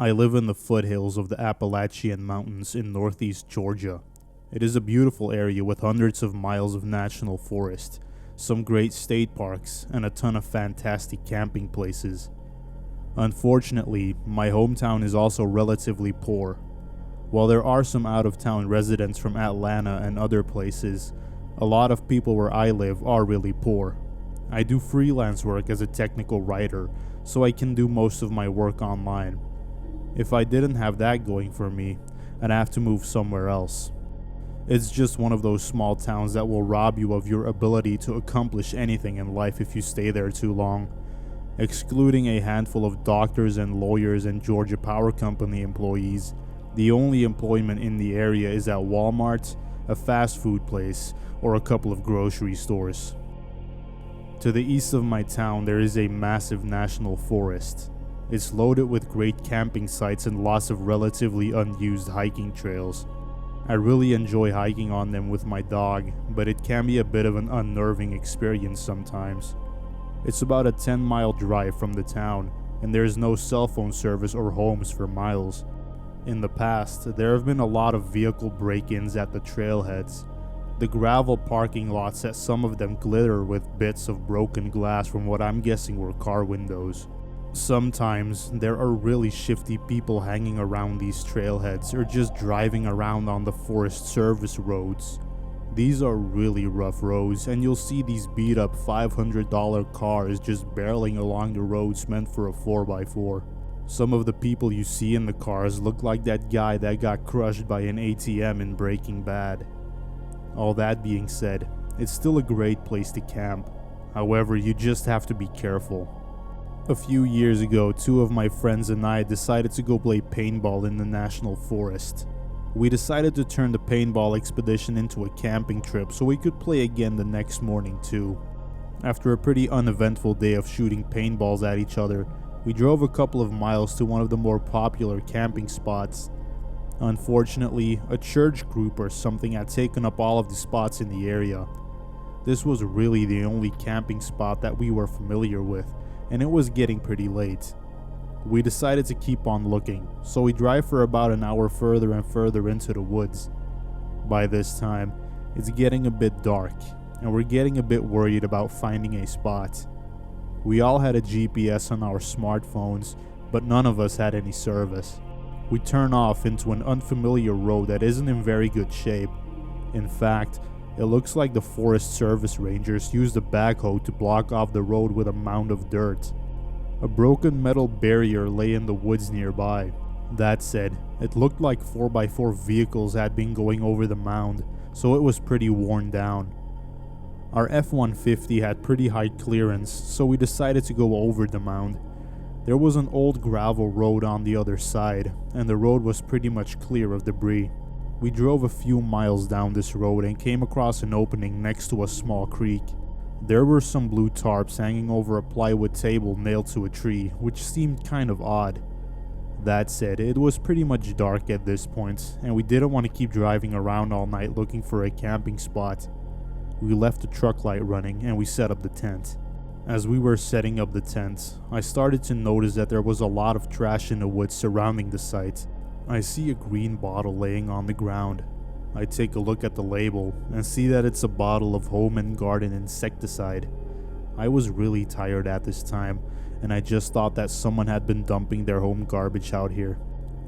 I live in the foothills of the Appalachian Mountains in northeast Georgia. It is a beautiful area with hundreds of miles of national forest, some great state parks, and a ton of fantastic camping places. Unfortunately, my hometown is also relatively poor. While there are some out-of-town residents from Atlanta and other places, a lot of people where I live are really poor. I do freelance work as a technical writer, so I can do most of my work online. If I didn't have that going for me, I'd have to move somewhere else. It's just one of those small towns that will rob you of your ability to accomplish anything in life if you stay there too long. Excluding a handful of doctors and lawyers and Georgia Power Company employees, the only employment in the area is at Walmart, a fast food place, or a couple of grocery stores. To the east of my town, there is a massive national forest. It's loaded with great camping sites and lots of relatively unused hiking trails. I really enjoy hiking on them with my dog, but it can be a bit of an unnerving experience sometimes. It's about a 10-mile drive from the town, and there is no cell phone service or homes for miles. In the past, there have been a lot of vehicle break-ins at the trailheads. The gravel parking lots at some of them glitter with bits of broken glass from what I'm guessing were car windows. Sometimes there are really shifty people hanging around these trailheads or just driving around on the Forest Service roads. These are really rough roads, and you'll see these beat up $500 cars just barreling along the roads meant for a 4x4. Some of the people you see in the cars look like that guy that got crushed by an ATM in Breaking Bad. All that being said, it's still a great place to camp. However, you just have to be careful. A few years ago, two of my friends and I decided to go play paintball in the national forest. We decided to turn the paintball expedition into a camping trip so we could play again the next morning too. After a pretty uneventful day of shooting paintballs at each other, we drove a couple of miles to one of the more popular camping spots. Unfortunately, a church group or something had taken up all of the spots in the area. This was really the only camping spot that we were familiar with, and it was getting pretty late. We decided to keep on looking, so we drive for about an hour further and further into the woods. By this time, it's getting a bit dark, and we're getting a bit worried about finding a spot. We all had a GPS on our smartphones, but none of us had any service. We turn off into an unfamiliar road that isn't in very good shape. In fact, it looks like the Forest Service Rangers used a backhoe to block off the road with a mound of dirt. A broken metal barrier lay in the woods nearby. That said, it looked like 4x4 vehicles had been going over the mound, so it was pretty worn down. Our F-150 had pretty high clearance, so we decided to go over the mound. There was an old gravel road on the other side, and the road was pretty much clear of debris. We drove a few miles down this road and came across an opening next to a small creek. There were some blue tarps hanging over a plywood table nailed to a tree, which seemed kind of odd. That said, it was pretty much dark at this point, and we didn't want to keep driving around all night looking for a camping spot. We left the truck light running and we set up the tent. As we were setting up the tent, I started to notice that there was a lot of trash in the woods surrounding the site. I see a green bottle laying on the ground. I take a look at the label and see that it's a bottle of home and garden insecticide. I was really tired at this time, and I just thought that someone had been dumping their home garbage out here.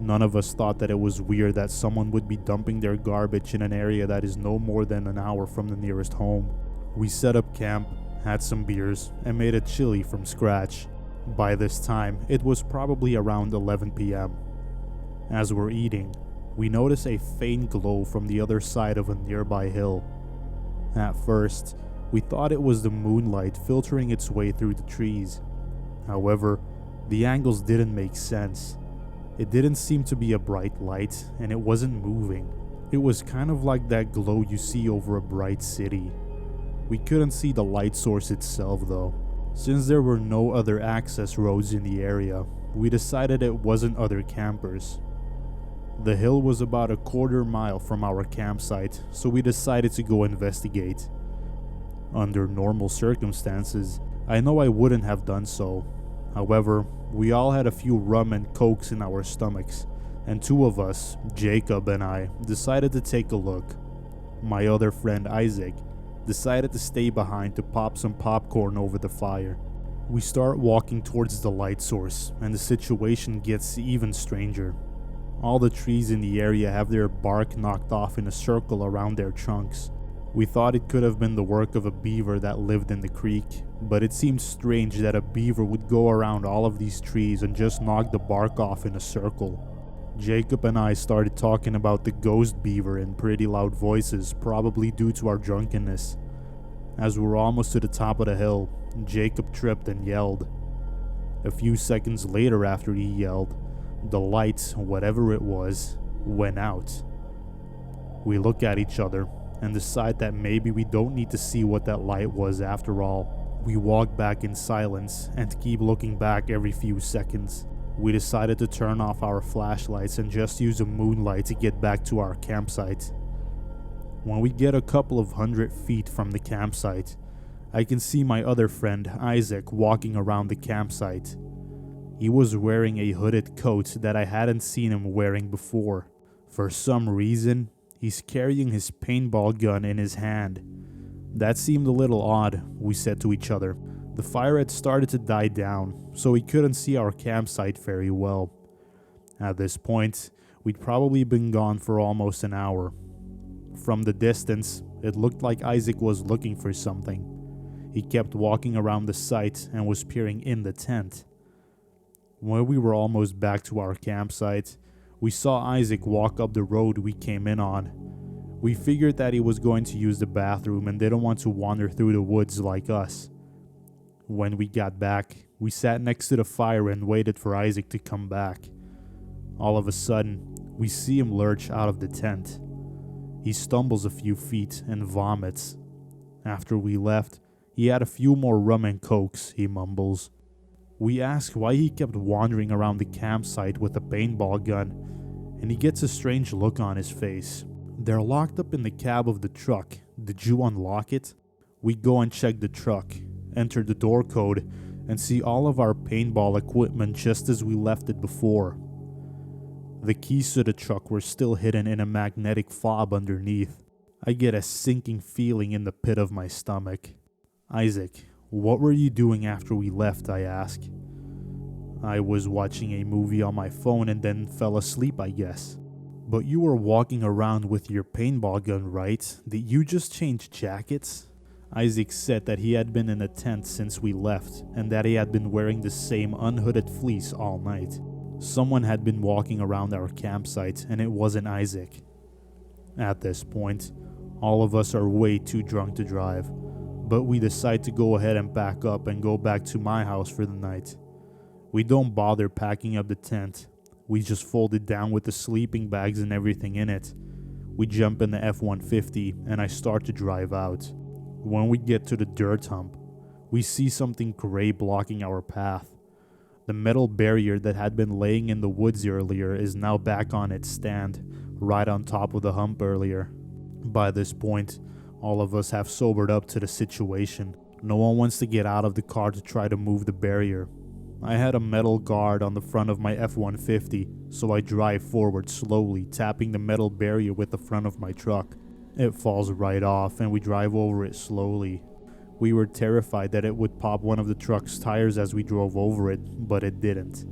None of us thought that it was weird that someone would be dumping their garbage in an area that is no more than an hour from the nearest home. We set up camp, had some beers, and made a chili from scratch. By this time, it was probably around 11 p.m. As we're eating, we notice a faint glow from the other side of a nearby hill. At first, we thought it was the moonlight filtering its way through the trees. However, the angles didn't make sense. It didn't seem to be a bright light, and it wasn't moving. It was kind of like that glow you see over a bright city. We couldn't see the light source itself though. Since there were no other access roads in the area, we decided it wasn't other campers. The hill was about a quarter mile from our campsite, so we decided to go investigate. Under normal circumstances, I know I wouldn't have done so. However, we all had a few rum and cokes in our stomachs, and two of us, Jacob and I, decided to take a look. My other friend Isaac decided to stay behind to pop some popcorn over the fire. We start walking towards the light source, and the situation gets even stranger. All the trees in the area have their bark knocked off in a circle around their trunks. We thought it could have been the work of a beaver that lived in the creek, but it seemed strange that a beaver would go around all of these trees and just knock the bark off in a circle. Jacob and I started talking about the ghost beaver in pretty loud voices, probably due to our drunkenness. As we were almost to the top of the hill, Jacob tripped and yelled. A few seconds later after he yelled, the light, whatever it was, went out. We look at each other and decide that maybe we don't need to see what that light was after all. We walk back in silence and keep looking back every few seconds. We decided to turn off our flashlights and just use a moonlight to get back to our campsite. When we get a couple of 100 feet from the campsite, I can see my other friend Isaac walking around the campsite. He was wearing a hooded coat that I hadn't seen him wearing before. For some reason, he's carrying his paintball gun in his hand. That seemed a little odd, we said to each other. The fire had started to die down, so we couldn't see our campsite very well. At this point, we'd probably been gone for almost an hour. From the distance, it looked like Isaac was looking for something. He kept walking around the site and was peering in the tent. When we were almost back to our campsite, we saw Isaac walk up the road we came in on. We figured that he was going to use the bathroom and didn't want to wander through the woods like us. When we got back, we sat next to the fire and waited for Isaac to come back. All of a sudden, we see him lurch out of the tent. He stumbles a few feet and vomits. After we left, he had a few more rum and cokes, he mumbles. We ask why he kept wandering around the campsite with a paintball gun, and he gets a strange look on his face. They're locked up in the cab of the truck. Did you unlock it? We go and check the truck, enter the door code, and see all of our paintball equipment just as we left it before. The keys to the truck were still hidden in a magnetic fob underneath. I get a sinking feeling in the pit of my stomach. Isaac, what were you doing after we left? I ask. I was watching a movie on my phone and then fell asleep, I guess. But you were walking around with your paintball gun, right? Did you just change jackets? Isaac said that he had been in a tent since we left and that he had been wearing the same unhooded fleece all night. Someone had been walking around our campsite and it wasn't Isaac. At this point, all of us are way too drunk to drive, but we decide to go ahead and pack up and go back to my house for the night. We don't bother packing up the tent. We just fold it down with the sleeping bags and everything in it. We jump in the F-150 and I start to drive out. When we get to the dirt hump, we see something gray blocking our path. The metal barrier that had been laying in the woods earlier is now back on its stand, right on top of the hump earlier. By this point, all of us have sobered up to the situation. No one wants to get out of the car to try to move the barrier. I had a metal guard on the front of my F-150, so I drive forward slowly, tapping the metal barrier with the front of my truck. It falls right off and we drive over it slowly. We were terrified that it would pop one of the truck's tires as we drove over it, but it didn't.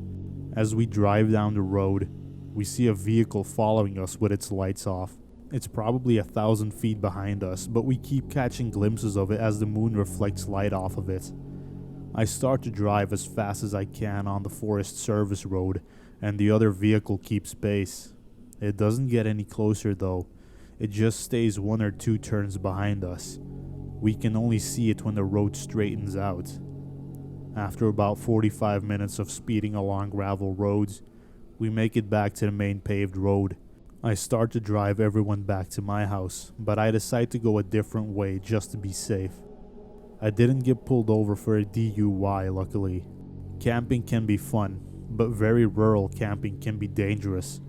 As we drive down the road, we see a vehicle following us with its lights off. It's probably 1,000 feet behind us, but we keep catching glimpses of it as the moon reflects light off of it. I start to drive as fast as I can on the Forest Service road, and the other vehicle keeps pace. It doesn't get any closer though. It just stays 1 or 2 turns behind us. We can only see it when the road straightens out. After about 45 minutes of speeding along gravel roads, we make it back to the main paved road. I start to drive everyone back to my house, but I decide to go a different way just to be safe. I didn't get pulled over for a DUI, luckily. Camping can be fun, but very rural camping can be dangerous.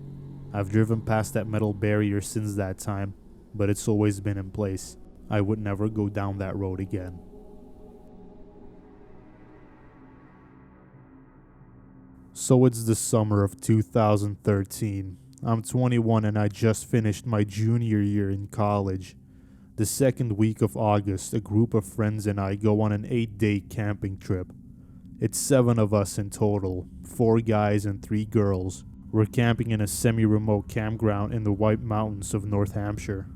I've driven past that metal barrier since that time, but it's always been in place. I would never go down that road again. So it's the summer of 2013. I'm 21 and I just finished my junior year in college. The second week of August, a group of friends and I go on an 8-day camping trip. It's 7 of us in total, 4 guys and 3 girls. We're camping in a semi-remote campground in the White Mountains of North Hampshire.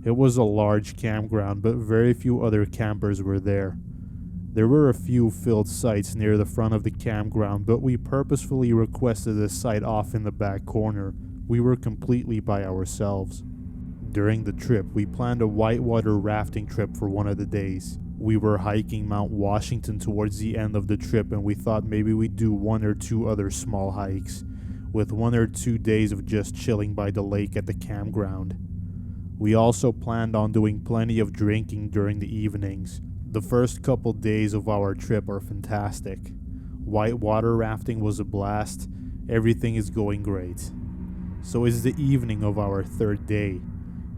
It was a large campground, but very few other campers were there. There were a few filled sites near the front of the campground, but we purposefully requested a site off in the back corner. We were completely by ourselves. During the trip, we planned a whitewater rafting trip for one of the days. We were hiking Mount Washington towards the end of the trip, and we thought maybe we'd do 1 or 2 other small hikes, with 1 or 2 days of just chilling by the lake at the campground. We also planned on doing plenty of drinking during the evenings. The first couple days of our trip are fantastic. Whitewater rafting was a blast. Everything is going great. So it's the evening of our 3rd day.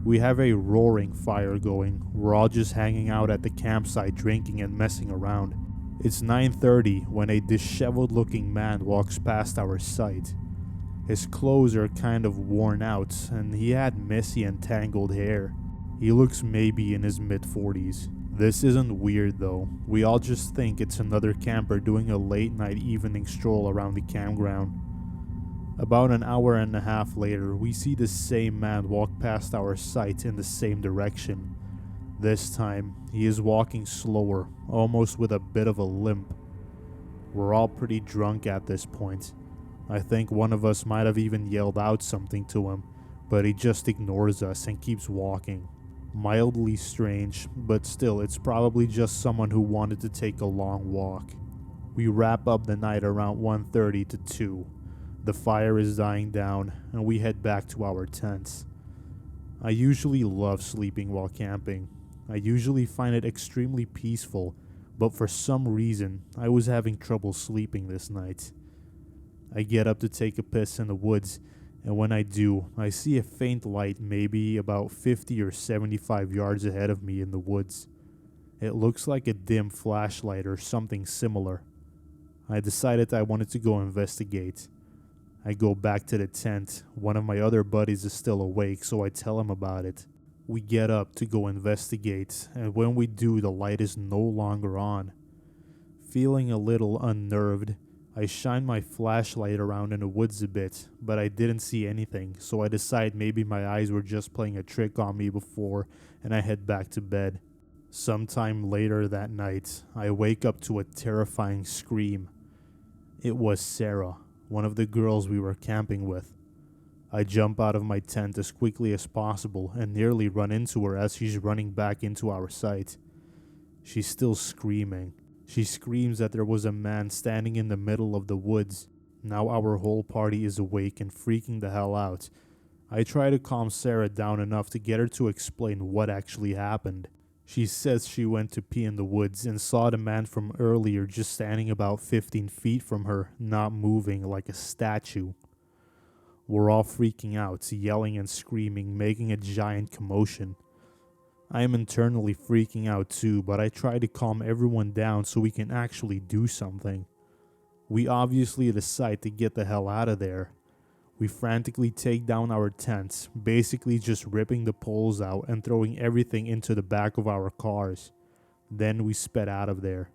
We have a roaring fire going. We're all just hanging out at the campsite drinking and messing around. It's 9:30 when a disheveled looking man walks past our site. His clothes are kind of worn out and he had messy and tangled hair. He looks maybe in his mid-40s. This isn't weird though. We all just think it's another camper doing a late night evening stroll around the campground. About an hour and a half later, we see the same man walk past our site in the same direction. This time, he is walking slower, almost with a bit of a limp. We're all pretty drunk at this point. I think one of us might have even yelled out something to him, but he just ignores us and keeps walking. Mildly strange, but still, it's probably just someone who wanted to take a long walk. We wrap up the night around 1:30 to 2. The fire is dying down, and we head back to our tents. I usually love sleeping while camping. I usually find it extremely peaceful, but for some reason, I was having trouble sleeping this night. I get up to take a piss in the woods, and when I do, I see a faint light maybe about 50 or 75 yards ahead of me in the woods. It looks like a dim flashlight or something similar. I decided I wanted to go investigate. I go back to the tent. One of my other buddies is still awake, so I tell him about it. We get up to go investigate, and when we do, the light is no longer on. Feeling a little unnerved, I shine my flashlight around in the woods a bit, but I didn't see anything, so I decide maybe my eyes were just playing a trick on me before, and I head back to bed. Sometime later that night, I wake up to a terrifying scream. It was Sarah, one of the girls we were camping with. I jump out of my tent as quickly as possible and nearly run into her as she's running back into our site. She's still screaming. She screams that there was a man standing in the middle of the woods. Now our whole party is awake and freaking the hell out. I try to calm Sarah down enough to get her to explain what actually happened. She says she went to pee in the woods and saw the man from earlier just standing about 15 feet from her, not moving like a statue. We're all freaking out, yelling and screaming, making a giant commotion. I am internally freaking out too, but I try to calm everyone down so we can actually do something. We obviously decide to get the hell out of there. We frantically take down our tents, basically just ripping the poles out and throwing everything into the back of our cars. Then we sped out of there.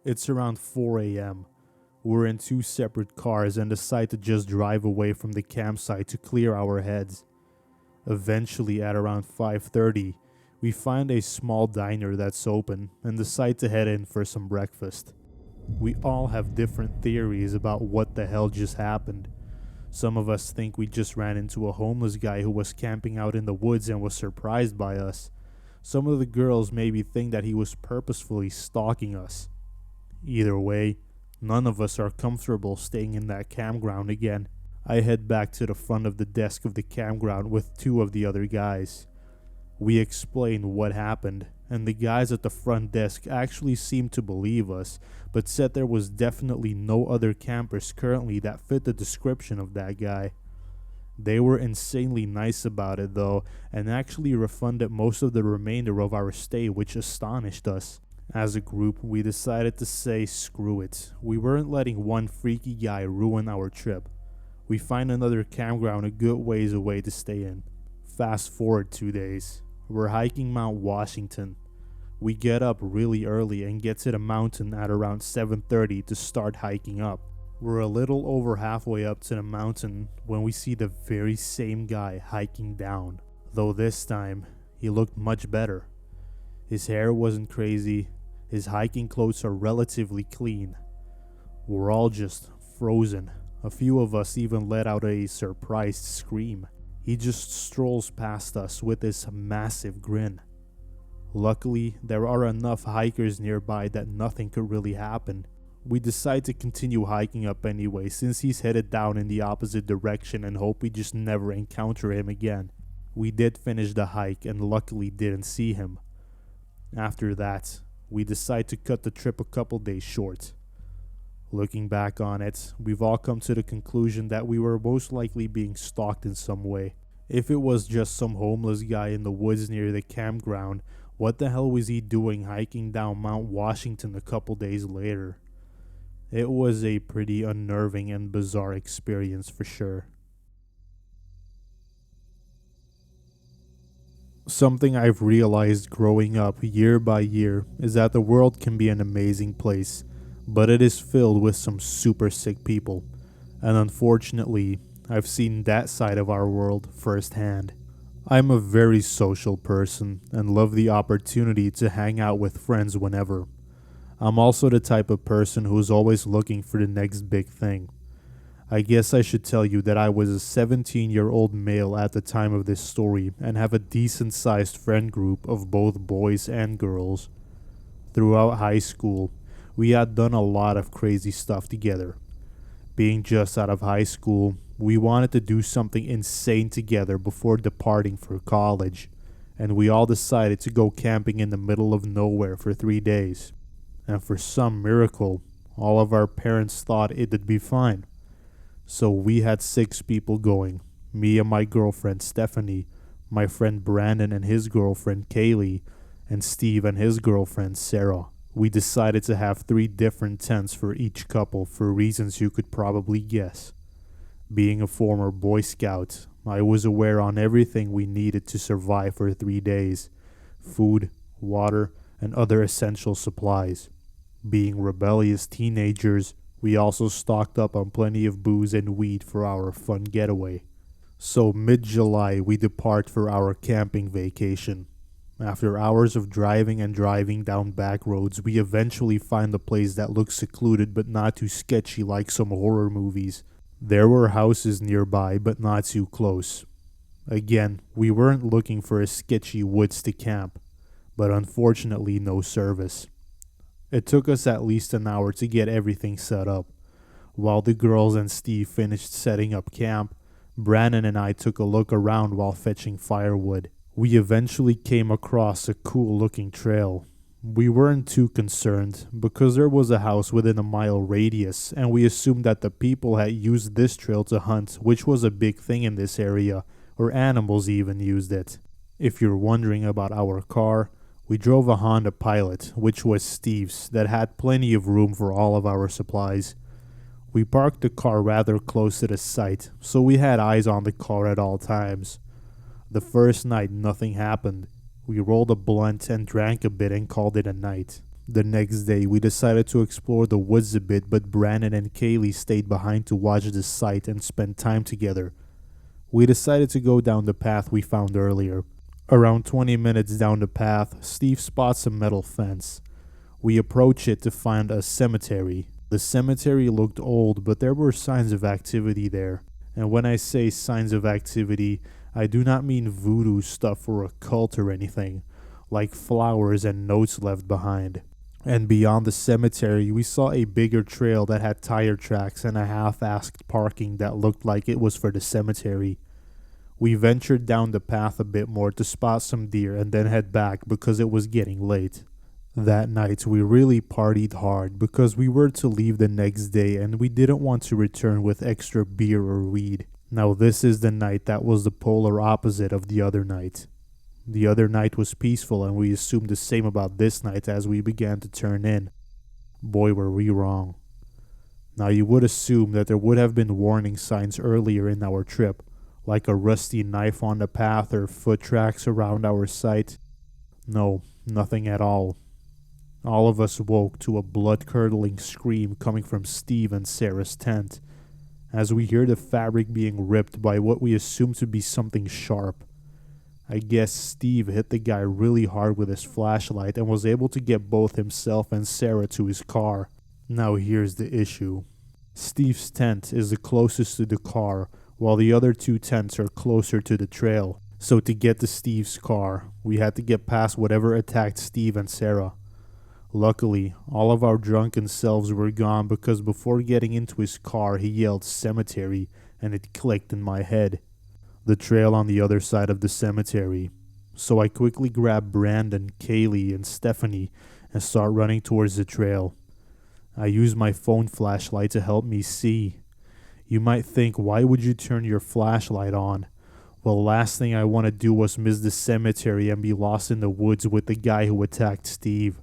It's around 4 a.m. We're in 2 separate cars and decide to just drive away from the campsite to clear our heads. Eventually, at around 5:30, we find a small diner that's open and decide to head in for some breakfast. We all have different theories about what the hell just happened. Some of us think we just ran into a homeless guy who was camping out in the woods and was surprised by us. Some of the girls maybe think that he was purposefully stalking us. Either way, none of us are comfortable staying in that campground again. I head back to the front of the desk of the campground with 2 of the other guys. We explain what happened, and the guys at the front desk actually seemed to believe us, but said there was definitely no other campers currently that fit the description of that guy. They were insanely nice about it though, and actually refunded most of the remainder of our stay, which astonished us. As a group, we decided to say screw it. We weren't letting one freaky guy ruin our trip. We find another campground a good ways away to stay in. Fast forward 2 days. We're hiking Mount Washington. We get up really early and get to the mountain at around 7:30 to start hiking up. We're a little over halfway up to the mountain when we see the very same guy hiking down, though this time he looked much better. His hair wasn't crazy, his hiking clothes are relatively clean. We're all just frozen. A few of us even let out a surprised scream. He just strolls past us with this massive grin. Luckily, there are enough hikers nearby that nothing could really happen. We decide to continue hiking up anyway since he's headed down in the opposite direction and hope we just never encounter him again. We did finish the hike and luckily didn't see him. After that, we decide to cut the trip a couple days short. Looking back on it, we've all come to the conclusion that we were most likely being stalked in some way. If it was just some homeless guy in the woods near the campground, what the hell was he doing hiking down Mount Washington a couple days later? It was a pretty unnerving and bizarre experience for sure. Something I've realized growing up year by year is that the world can be an amazing place, but it is filled with some super sick people. And unfortunately, I've seen that side of our world firsthand. I'm a very social person and love the opportunity to hang out with friends whenever. I'm also the type of person who's always looking for the next big thing. I guess I should tell you that I was a 17-year-old male at the time of this story and have a decent sized friend group of both boys and girls. Throughout high school, we had done a lot of crazy stuff together. Being just out of high school, we wanted to do something insane together before departing for college, and we all decided to go camping in the middle of nowhere for 3 days. And for some miracle, all of our parents thought it'd be fine. So we had 6 people going, me and my girlfriend Stephanie, my friend Brandon and his girlfriend Kaylee, and Steve and his girlfriend Sarah. We decided to have 3 different tents for each couple for reasons you could probably guess. Being a former Boy Scout, I was aware on everything we needed to survive for 3 days: food, water, and other essential supplies. Being rebellious teenagers, we also stocked up on plenty of booze and weed for our fun getaway. So mid-July, we depart for our camping vacation. After hours of driving and driving down back roads, we eventually find a place that looks secluded but not too sketchy like some horror movies. There were houses nearby but not too close. Again, we weren't looking for a sketchy woods to camp, but unfortunately no service. It took us at least an hour to get everything set up. While the girls and Steve finished setting up camp, Brandon and I took a look around while fetching firewood. We eventually came across a cool looking trail. We weren't too concerned because there was a house within a mile radius and we assumed that the people had used this trail to hunt, which was a big thing in this area, or animals even used it. If you're wondering about our car, we drove a Honda Pilot, which was Steve's, that had plenty of room for all of our supplies. We parked the car rather close to the site, so we had eyes on the car at all times. The first night nothing happened. We rolled a blunt and drank a bit and called it a night. The next day we decided to explore the woods a bit, but Brandon and Kaylee stayed behind to watch the site and spend time together. We decided to go down the path we found earlier. Around 20 minutes down the path, Steve spots a metal fence. We approach it to find a cemetery. The cemetery looked old, but there were signs of activity there. And when I say signs of activity, I do not mean voodoo stuff or a cult or anything, like flowers and notes left behind. And beyond the cemetery, we saw a bigger trail that had tire tracks and a half-assed parking that looked like it was for the cemetery. We ventured down the path a bit more to spot some deer and then head back because it was getting late. That night we really partied hard because we were to leave the next day and we didn't want to return with extra beer or weed. Now this is the night that was the polar opposite of the other night. The other night was peaceful, and we assumed the same about this night as we began to turn in. Boy, were we wrong. Now, you would assume that there would have been warning signs earlier in our trip, like a rusty knife on the path or foot tracks around our site. No, nothing at all. All of us woke to a blood-curdling scream coming from Steve and Sarah's tent, as we hear the fabric being ripped by what we assume to be something sharp. I guess Steve hit the guy really hard with his flashlight and was able to get both himself and Sarah to his car. Now here's the issue. Steve's tent is the closest to the car, while the other two tents are closer to the trail. So to get to Steve's car, we had to get past whatever attacked Steve and Sarah. Luckily, all of our drunken selves were gone because before getting into his car he yelled cemetery and it clicked in my head. The trail on the other side of the cemetery. So I quickly grabbed Brandon, Kaylee, and Stephanie and start running towards the trail. I use my phone flashlight to help me see. You might think, why would you turn your flashlight on? Well, last thing I want to do was miss the cemetery and be lost in the woods with the guy who attacked Steve.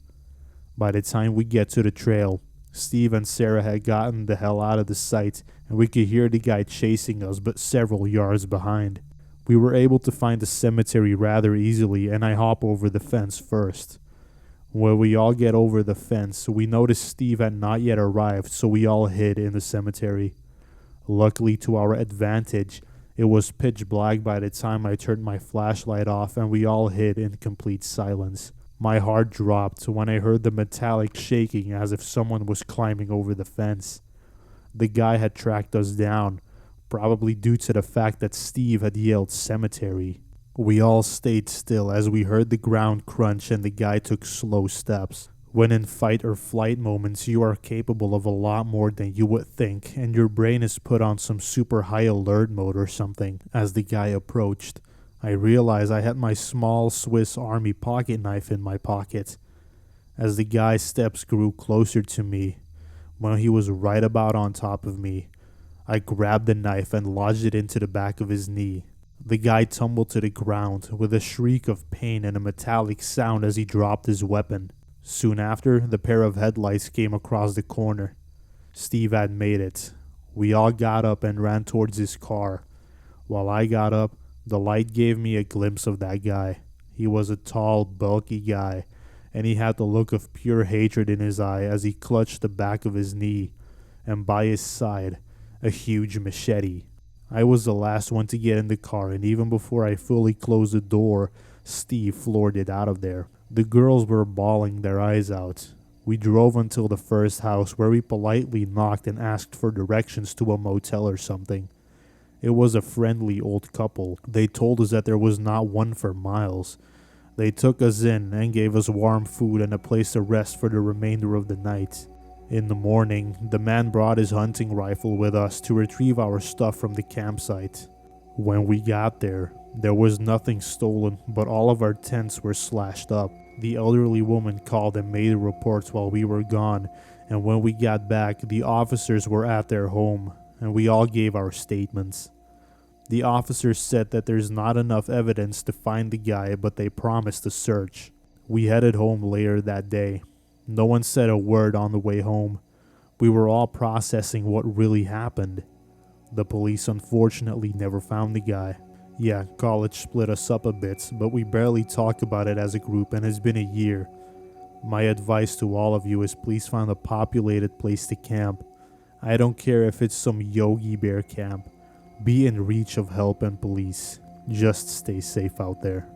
By the time we get to the trail, Steve and Sarah had gotten the hell out of the sight, and we could hear the guy chasing us but several yards behind. We were able to find the cemetery rather easily, and I hop over the fence first. When we all get over the fence, we notice Steve had not yet arrived, so we all hid in the cemetery. Luckily to our advantage, it was pitch black by the time I turned my flashlight off, and we all hid in complete silence. My heart dropped when I heard the metallic shaking as if someone was climbing over the fence. The guy had tracked us down, probably due to the fact that Steve had yelled cemetery. We all stayed still as we heard the ground crunch and the guy took slow steps. When in fight or flight moments, you are capable of a lot more than you would think, and your brain is put on some super high alert mode or something. As the guy approached, I realized I had my small Swiss Army pocket knife in my pocket. As the guy's steps grew closer to me, when he was right about on top of me, I grabbed the knife and lodged it into the back of his knee. The guy tumbled to the ground with a shriek of pain and a metallic sound as he dropped his weapon. Soon after, the pair of headlights came across the corner. Steve had made it. We all got up and ran towards his car. While I got up, the light gave me a glimpse of that guy. He was a tall, bulky guy, and he had the look of pure hatred in his eye as he clutched the back of his knee, and by his side, a huge machete. I was the last one to get in the car, and even before I fully closed the door, Steve floored it out of there. The girls were bawling their eyes out. We drove until the first house, where we politely knocked and asked for directions to a motel or something. It was a friendly old couple. They told us that there was not one for miles. They took us in and gave us warm food and a place to rest for the remainder of the night. In the morning, the man brought his hunting rifle with us to retrieve our stuff from the campsite. When we got there was nothing stolen, but all of our tents were slashed up. The elderly woman called and made reports while we were gone, and when we got back, the officers were at their home, and we all gave our statements. The officers said that there's not enough evidence to find the guy, but they promised a search. We headed home later that day. No one said a word on the way home. We were all processing what really happened. The police unfortunately never found the guy. Yeah, college split us up a bit, but we barely talk about it as a group, and it's been a year. My advice to all of you is please find a populated place to camp. I don't care if it's some Yogi Bear camp. Be in reach of help and police. Just stay safe out there.